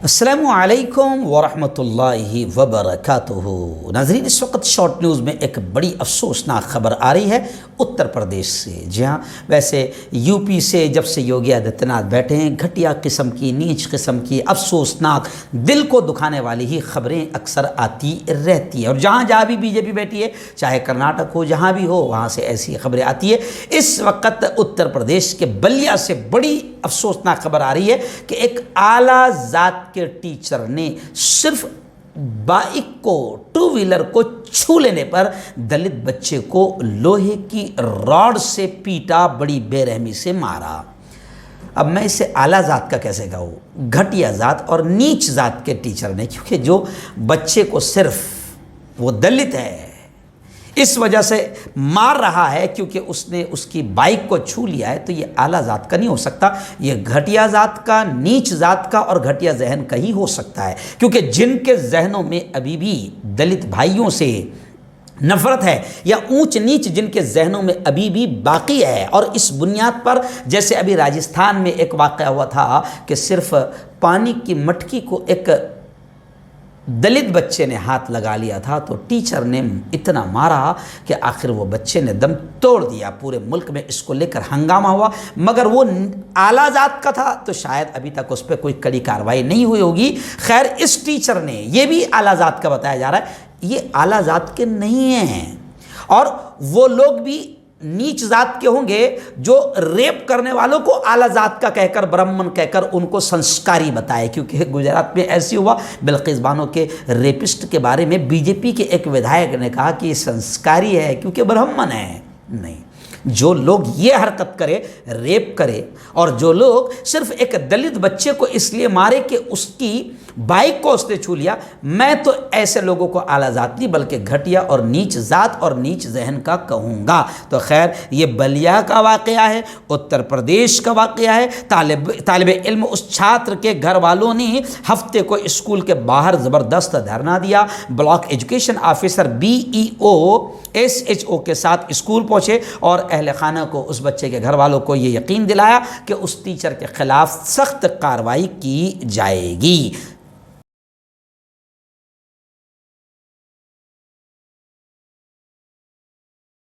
अस्सलामुअलैकुम वरहमतुल्लाहि वबरकातुहू। नाज़रीन, इस वक्त शॉर्ट न्यूज़ में एक बड़ी अफसोसनाक खबर आ रही है उत्तर प्रदेश से। जी हाँ, वैसे यूपी से जब से योगी आदित्यनाथ बैठे हैं, घटिया किस्म की, नीच किस्म की, अफसोसनाक, दिल को दुखाने वाली ही खबरें अक्सर आती रहती है। और जहाँ जहाँ भी बीजेपी बैठी है, चाहे कर्नाटक हो, जहाँ भी हो, वहाँ से ऐसी खबरें आती है। इस वक्त उत्तर प्रदेश के बलिया से बड़ी अफसोसनाक खबर आ रही है कि एक आला जात के टीचर ने सिर्फ बाइक को, टू व्हीलर को छू लेने पर दलित बच्चे को लोहे की रॉड से पीटा, बड़ी बेरहमी से मारा। अब मैं इसे आला जात का कैसे कहूँ, घटिया जात और नीच जात के टीचर ने, क्योंकि जो बच्चे को सिर्फ वो दलित है इस वजह से मार रहा है क्योंकि उसने उसकी बाइक को छू लिया है, तो ये आला जात का नहीं हो सकता, ये घटिया जात का, नीच जात का और घटिया जहन का ही हो सकता है। क्योंकि जिनके जहनों में अभी भी दलित भाइयों से नफरत है या ऊंच नीच जिनके जहनों में अभी भी बाकी है, और इस बुनियाद पर जैसे अभी राजस्थान में एक वाक़या हुआ था कि सिर्फ पानी की मटकी को एक दलित बच्चे ने हाथ लगा लिया था, तो टीचर ने इतना मारा कि आखिर वो बच्चे ने दम तोड़ दिया। पूरे मुल्क में इसको लेकर हंगामा हुआ, मगर वो आला जात का था तो शायद अभी तक उस पर कोई कड़ी कार्रवाई नहीं हुई होगी। खैर, इस टीचर ने, ये भी आला जात का बताया जा रहा है, ये आला जात के नहीं हैं, और वो लोग भी नीच जात के होंगे जो रेप करने वालों को आला जात का कहकर, ब्राह्मण कहकर उनको संस्कारी बताए। क्योंकि गुजरात में ऐसी हुआ, बिल्किस बानो के रेपिस्ट के बारे में बीजेपी के एक विधायक ने कहा कि ये संस्कारी है क्योंकि ब्राह्मण है। नहीं, जो लोग ये हरकत करे, रेप करे, और जो लोग सिर्फ एक दलित बच्चे को इसलिए मारे कि उसकी बाइक को उसने छू लिया, मैं तो ऐसे लोगों को आला जात नहीं बल्कि घटिया और नीच जात और नीच जहन का कहूँगा। तो खैर, ये बलिया का वाक़या है, उत्तर प्रदेश का वाक़या है। तालिब इल्म उस छात्र के घर वालों ने हफ्ते को स्कूल के बाहर ज़बरदस्त धरना दिया। Block education officer BEO SHO के साथ स्कूल पहुँचे और अहल खाना को, उस बच्चे के घर वालों को ये यकीन दिलाया कि उस टीचर के खिलाफ सख्त कार्रवाई की जाएगी।